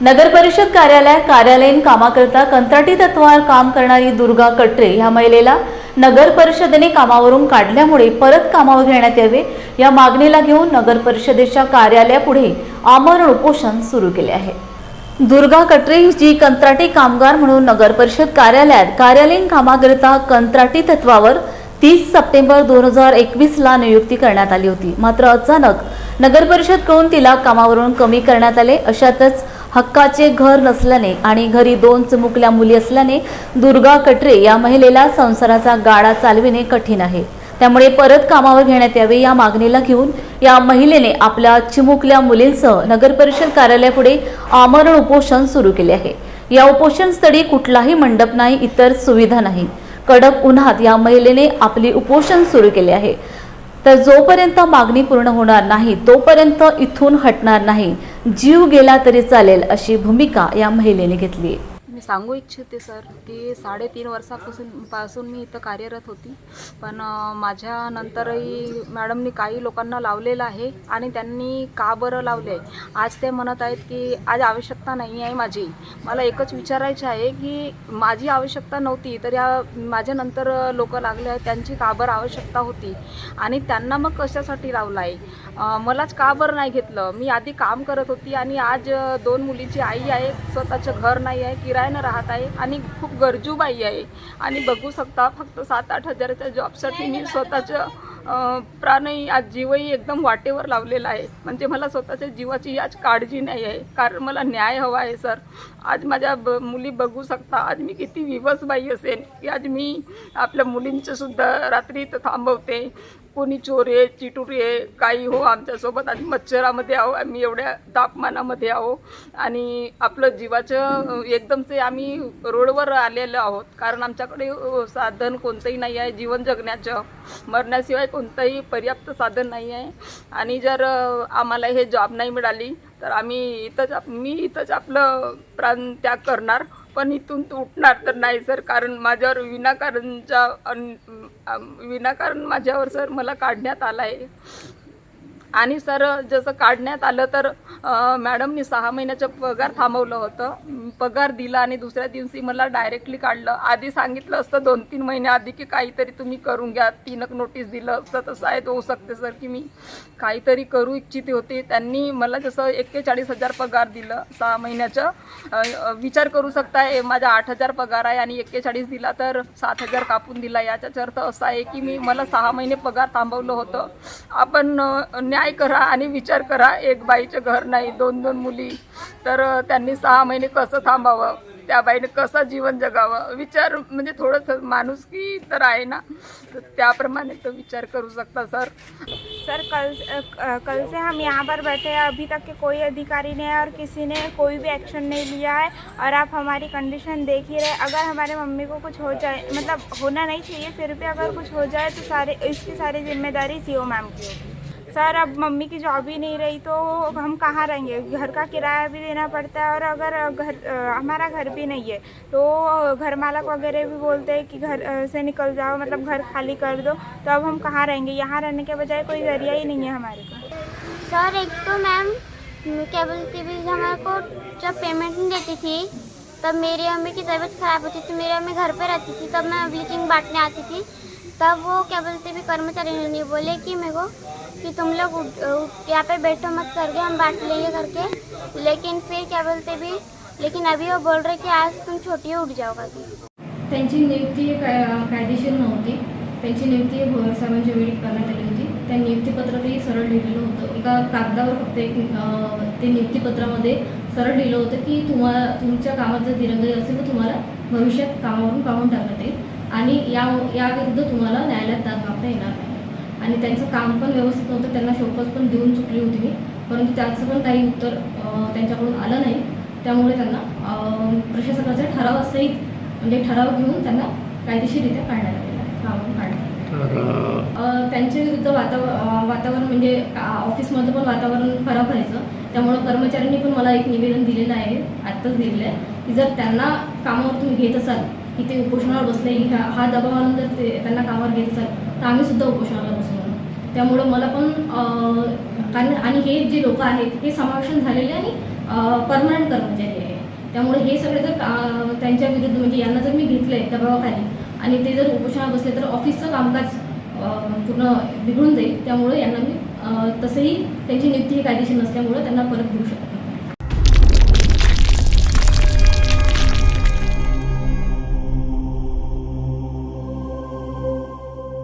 नगर परिषद कार्यालयीन कामाकरिता कंत्राटी तत्वावर काम करणारी दुर्गा कटरे ह्या महिलेला नगर परिषदेने कामावरून काढल्यामुळे परत कामावर घेण्यात यावे या मागणीला घेऊन नगर परिषदेच्या कार्यालयापुढे आमरण उपोषण सुरू केले आहे। दुर्गा कटरे जी कंत्राटी कामगार म्हणून नगर परिषद कार्यालयात कार्यालयीन कामाकरिता कंत्राटी तत्वावर 30 सप्टेंबर 2021 ला नियुक्ती करण्यात आली होती। मात्र अचानक नगर परिषदकडून तिला कामावरून कमी करण्यात आले। अशातच हक्काचे घर नसल्याने आणि घरी 2 चिमुकल्या मुली असल्याने दुर्गा कटरे या महिलेला संसाराचा गाडा चालविणे कठीण आहे। त्यामुळे परत कामावर घेण्यात यावे या मागणीला घेऊन या महिलेने आपल्या चिमुकल्या मुलींसह नगर परिषद कार्यालयापुढे आमरण उपोषण सुरू केले आहे। या उपोषण स्थळी कुठलाही मंडप नाही, इतर सुविधा नाही। कडक उन्हात या महिलेने आपली उपोषण सुरू केले आहे। तर जोपर्यंत मागणी पूर्ण होणार नाही तोपर्यंत इथून हटणार नाही, जीव गेला तरी चालेल अशी भूमिका या महिलेने घेतली आहे। मी सांगू इच्छिते सर की 3.5 वर्षापासून मी इथं कार्यरत होती, पण माझ्या नंतरही मॅडमनी काही लोकांना लावलेलं आहे आणि त्यांनी का बरं लावले आहे आज ते म्हणत आहेत की आज आवश्यकता नाही आहे माझी। मला एकच विचारायचे आहे की माझी आवश्यकता नव्हती तर या माझ्या नंतर लोक लागले आहेत त्यांची का बरं आवश्यकता होती आणि त्यांना मग कशासाठी लावलं आहे, मलाच का बरं नाही घेतलं। मी आधी काम करत होती आणि आज 2 मुलीची आई आहे, स्वतःचं घर नाही आहे, किरायानं राहत आहे आणि खूप गरजू बाई आहे आणि बघू शकता फक्त 7-8 हजाराच्या जॉबसाठी मी स्वतःचं प्राणही आज जीवही एकदम वाटेवर लावलेला आहे। म्हणजे मला स्वतःच्या जीवाची आज काळजी नाही आहे, कारण मला न्याय हवा आहे सर। आज माझ्या मुली बघू शकता, आज मी किती विवश बाई असेल की आज मी आपल्या मुलींचं सुद्धा रात्री इथं थांबवते। कोणी चोरी आहे, चिटुरी आहे, काही हो आमच्यासोबत आणि मच्छरामध्ये आहो, आम्ही एवढ्या तापमानामध्ये आहो आणि आपलं जीवाचं एकदमचे आम्ही रोडवर आलेलो आहोत, कारण आमच्याकडे साधन कोणतंही नाही आहे जीवन जगण्याचं, मरण्याशिवाय कोणतंही पर्याप्त साधन नाही आहे। आणि जर आम्हाला हे जॉब नाही मिळाली तर मी इथंच आपलं प्राण त्याग करणार, पण इथून उठणार तर नाही सर, कारण माझ्यावर विनाकारण माझ्यावर सर मला काढण्यात आलं आहे। आणि सर जसं काढण्यात आलं तर मॅडमनी 6 महिन्याचं पगार थांबवलं होतं, पगार दिला आणि दुसऱ्या दिवशी मला डायरेक्टली काढलं। आधी सांगितलं असतं 2-3 महिने आधी की काहीतरी तुम्ही करून घ्या, 3 नोटीस दिलं असतं तसं आहे होऊ शकते सर की मी काहीतरी करू इच्छिते होते। त्यांनी मला जसं 41,000 पगार दिलं 6 महिन्याचं, विचार करू शकताय माझा 8,000 पगार आहे आणि 41 दिला तर 7,000 कापून दिला। याचाच अर्थ असा आहे की मला 6 महिने पगार थांबवलं होतं। आपण न्याय करा आणि विचार करा, एक बाईचं घर नाही, 2-2 मुली, तर त्यांनी 6 महिने कसं थांबावं, त्या बाईने कसं जीवन जगावं, विचार म्हणजे थोडंसं माणुसकी तर आहे ना, तर त्याप्रमाणे तो विचार करू शकता सर। सर कल से हम यहाँ पर बैठे हैं, अभी तक के कोई अधिकारी ने और किसी ने कोई भी एक्शन नहीं लिया है और आप हमारी कंडीशन देख ही रहे। अगर हमारे मम्मी को कुछ हो जाए, मतलब होना नहीं चाहिए, फिर भी अगर कुछ हो जाए तो इसकी सारी जिम्मेदारी सीओ मैम की होगी। सर अब मम्मी की जॉब ही नहीं रही तो हम कहाँ रहेंगे, घर का किराया भी देना पड़ता है और अगर हमारा घर भी नहीं है तो घर मालक वगैरह भी बोलते हैं कि घर से निकल जाओ, मतलब घर खाली कर दो, तो अब हम कहाँ रहेंगे। यहाँ रहने के बजाय कोई जरिया ही नहीं है हमारे को। सर एक तो मैम क्या बोलती थी, हमारे को जब पेमेंट नहीं देती थी तब मेरी अम्मी की तबीयत ख़राब होती थी, मेरी अम्मी घर पे रहती थी, तब मैं ब्लीचिंग बांटने आती थी, तब वो क्या बोलते भी कर्मचारी ने बोले कि मेरे को कि तुम लोग यहाँ पे बैठो मत करके हम बांट लेंगे करके, लेकिन फिर क्या बोलते भी, लेकिन अभी वो बोल रहे कि आज तुम छोटी उठ जाओगा की। त्यांची नियुक्ती कायदेशीर नव्हती, त्यांची नियुक्ती भोयर साहेबांच्या वेळी करण्यात आली होती। त्या नियुक्तीपत्रातही सरळ लिहिलेलं होतं, एका कागदावर फक्त ते नियुक्तीपत्रामध्ये सरळ लिहिलं होतं की तुमच्या कामात जर दिरंगाई असेल तर तुम्हाला भविष्यात कामावरून काढून टाकण्यात येईल आणि याविरुद्ध तुम्हाला न्यायालयात दाद मागता येणार नाही। आणि त्यांचं काम पण व्यवस्थित नव्हतं, त्यांना शोकस पण देऊन चुकली होती मी, परंतु त्याचं पण काही उत्तर त्यांच्याकडून आलं नाही। त्यामुळे त्यांना प्रशासकाचा ठरावासहित म्हणजे ठराव घेऊन त्यांना कायदेशीररित्या काढण्यात आलेलं आहे, कामावरून काढण्यात। त्यांच्या विरुद्ध वातावरण म्हणजे ऑफिसमधलं पण वातावरण खराब व्हायचं, त्यामुळं कर्मचाऱ्यांनी पण मला एक निवेदन दिलेलं आहे, आत्ताच दिलेलं आहे की जर त्यांना कामावर तुम्ही घेत असाल की ते उपोषणावर बसले, हा दबाव आणून जर त्यांना कामावर घेत असाल तर आम्हीसुद्धा उपोषणाला बसू म्हणून। त्यामुळं मला पण आणि हे जे लोक आहेत हे समावेशन झालेले आणि परमनंट कर्मचारी आहे. त्यामुळे हे सगळे जर त्यांच्या विरुद्ध म्हणजे यांना जर मी घेतलं आहे दबावाखाली आणि ते जर उपोषणाला बसले तर ऑफिसचं कामकाज पूर्ण बिघडून जाईल. त्यामुळे यांना मी तसंही त्यांची नियुक्ती ही कायदेशीर नसल्यामुळे त्यांना परत देऊ शकत नाही.